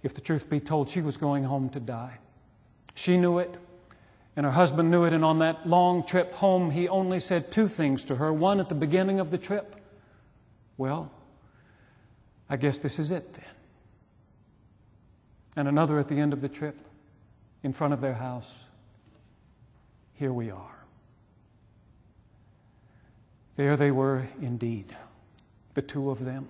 If the truth be told, she was going home to die. She knew it, and her husband knew it, and on that long trip home, he only said two things to her. One at the beginning of the trip, "Well, I guess this is it then." And another at the end of the trip, in front of their house, "Here we are." There they were indeed, the two of them.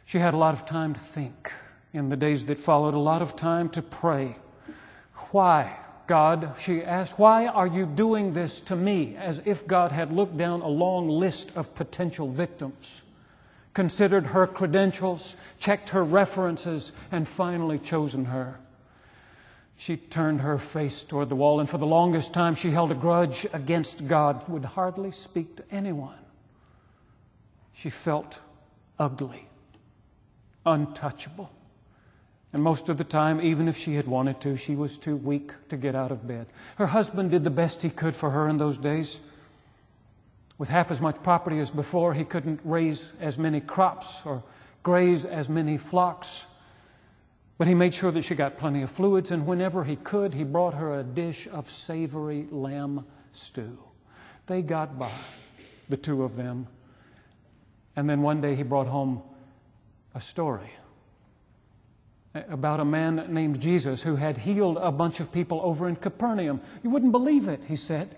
She had a lot of time to think in the days that followed, a lot of time to pray. "Why, God," she asked, "why are you doing this to me?" As if God had looked down a long list of potential victims, considered her credentials, checked her references, and finally chosen her. She turned her face toward the wall, and for the longest time she held a grudge against God, would hardly speak to anyone. She felt ugly, untouchable. And most of the time, even if she had wanted to, she was too weak to get out of bed. Her husband did the best he could for her in those days. With half as much property as before, he couldn't raise as many crops or graze as many flocks. But he made sure that she got plenty of fluids, and whenever he could, he brought her a dish of savory lamb stew. They got by, the two of them. And then one day he brought home a story about a man named Jesus who had healed a bunch of people over in Capernaum. "You wouldn't believe it," he said.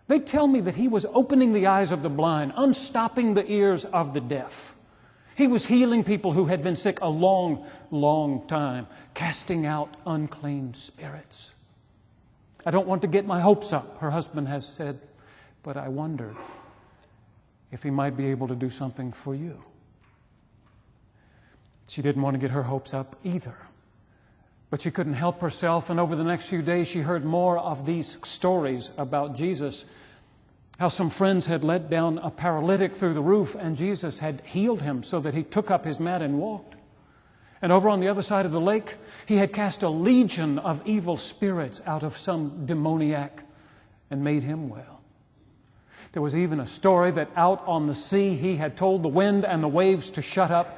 "They tell me that he was opening the eyes of the blind, unstopping the ears of the deaf. He was healing people who had been sick a long, long time, casting out unclean spirits." "I don't want to get my hopes up," her husband has said, "but I wonder if he might be able to do something for you." She didn't want to get her hopes up either. But she couldn't help herself, and over the next few days she heard more of these stories about Jesus. How some friends had let down a paralytic through the roof, and Jesus had healed him so that he took up his mat and walked. And over on the other side of the lake, he had cast a legion of evil spirits out of some demoniac and made him well. There was even a story that out on the sea he had told the wind and the waves to shut up,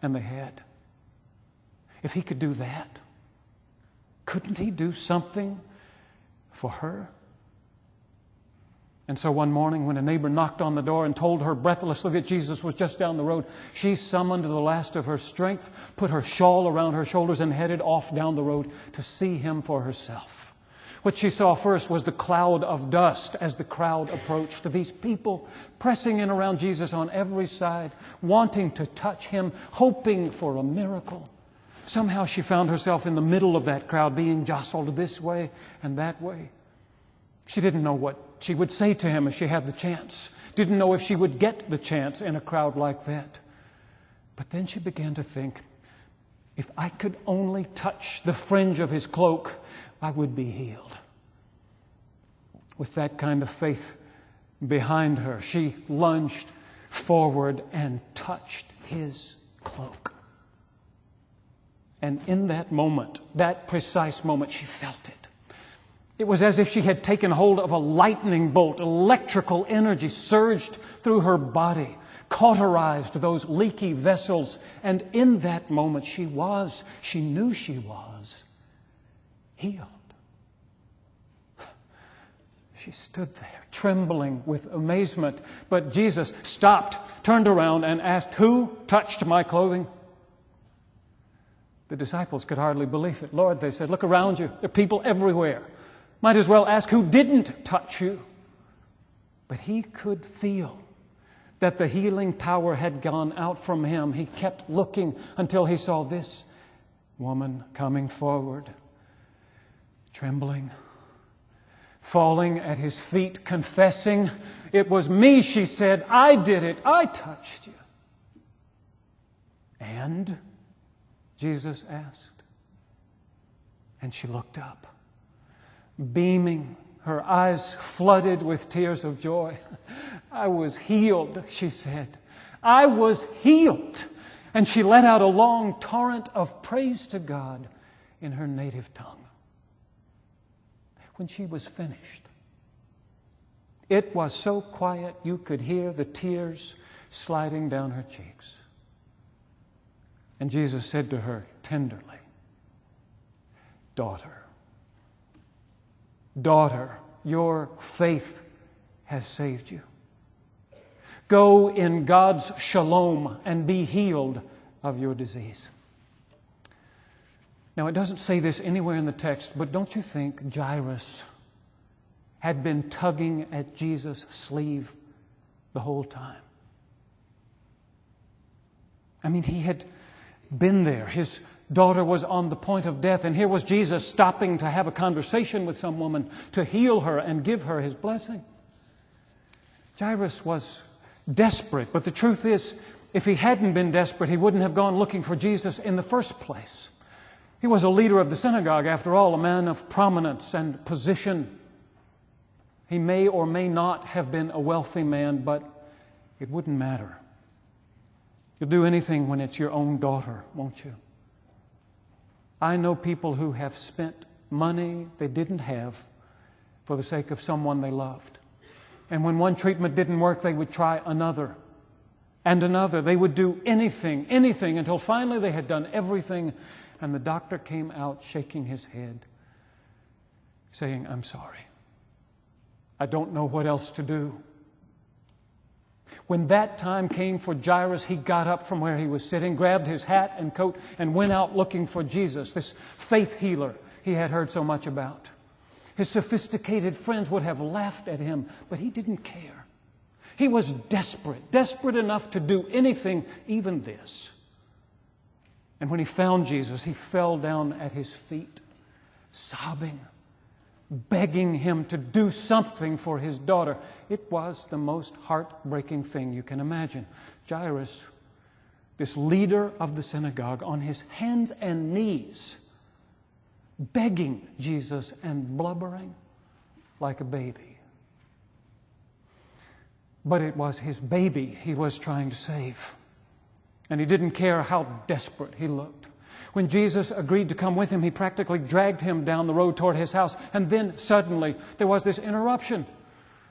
and they had. If he could do that, couldn't he do something for her? And so one morning when a neighbor knocked on the door and told her breathlessly that Jesus was just down the road, she summoned the last of her strength, put her shawl around her shoulders, and headed off down the road to see him for herself. What she saw first was the cloud of dust as the crowd approached. These people pressing in around Jesus on every side, wanting to touch him, hoping for a miracle. Somehow she found herself in the middle of that crowd, being jostled this way and that way. She didn't know what she would say to him if she had the chance. Didn't know if she would get the chance in a crowd like that. But then she began to think, if I could only touch the fringe of his cloak, I would be healed. With that kind of faith behind her, she lunged forward and touched his cloak. And in that moment, that precise moment, she felt it. It was as if she had taken hold of a lightning bolt. Electrical energy surged through her body, cauterized those leaky vessels. And in that moment, she knew she was healed. She stood there, trembling with amazement. But Jesus stopped, turned around, and asked, "Who touched my clothing?" The disciples could hardly believe it. "Lord," they said, "look around you. There are people everywhere. Might as well ask who didn't touch you." But he could feel that the healing power had gone out from him. He kept looking until he saw this woman coming forward, trembling, falling at his feet, confessing, "It was me," she said. "I did it. I touched you." "And?" Jesus asked. And she looked up, beaming, her eyes flooded with tears of joy. "I was healed," she said. "I was healed." And she let out a long torrent of praise to God in her native tongue. When she was finished, it was so quiet you could hear the tears sliding down her cheeks. And Jesus said to her, tenderly, "Daughter, daughter, your faith has saved you. Go in God's shalom and be healed of your disease." Now, it doesn't say this anywhere in the text, but don't you think Jairus had been tugging at Jesus' sleeve the whole time? I mean, he had been there. His daughter was on the point of death, and here was Jesus stopping to have a conversation with some woman to heal her and give her his blessing. Jairus was desperate, but the truth is, if he hadn't been desperate, he wouldn't have gone looking for Jesus in the first place. He was a leader of the synagogue, after all, a man of prominence and position. He may or may not have been a wealthy man, but it wouldn't matter. You'll do anything when it's your own daughter, won't you? I know people who have spent money they didn't have for the sake of someone they loved. And when one treatment didn't work, they would try another and another. They would do anything, until finally they had done everything, and the doctor came out shaking his head, saying, "I'm sorry. I don't know what else to do." When that time came for Jairus, he got up from where he was sitting, grabbed his hat and coat, and went out looking for Jesus, this faith healer he had heard so much about. His sophisticated friends would have laughed at him, but he didn't care. He was desperate enough to do anything, even this. And when he found Jesus, he fell down at his feet, sobbing, begging him to do something for his daughter. It was the most heartbreaking thing you can imagine. Jairus, this leader of the synagogue, on his hands and knees, begging Jesus and blubbering like a baby. But it was his baby he was trying to save. And he didn't care how desperate he looked. When Jesus agreed to come with him, he practically dragged him down the road toward his house. And then suddenly there was this interruption.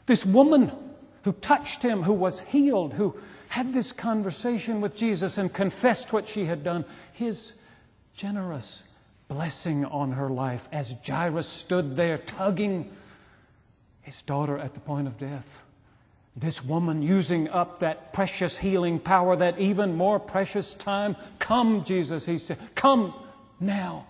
This woman who touched him, who was healed, who had this conversation with Jesus and confessed what she had done, his generous blessing on her life as Jairus stood there tugging his daughter at the point of death. This woman using up that precious healing power, that even more precious time. "Come, Jesus," he said. "Come now.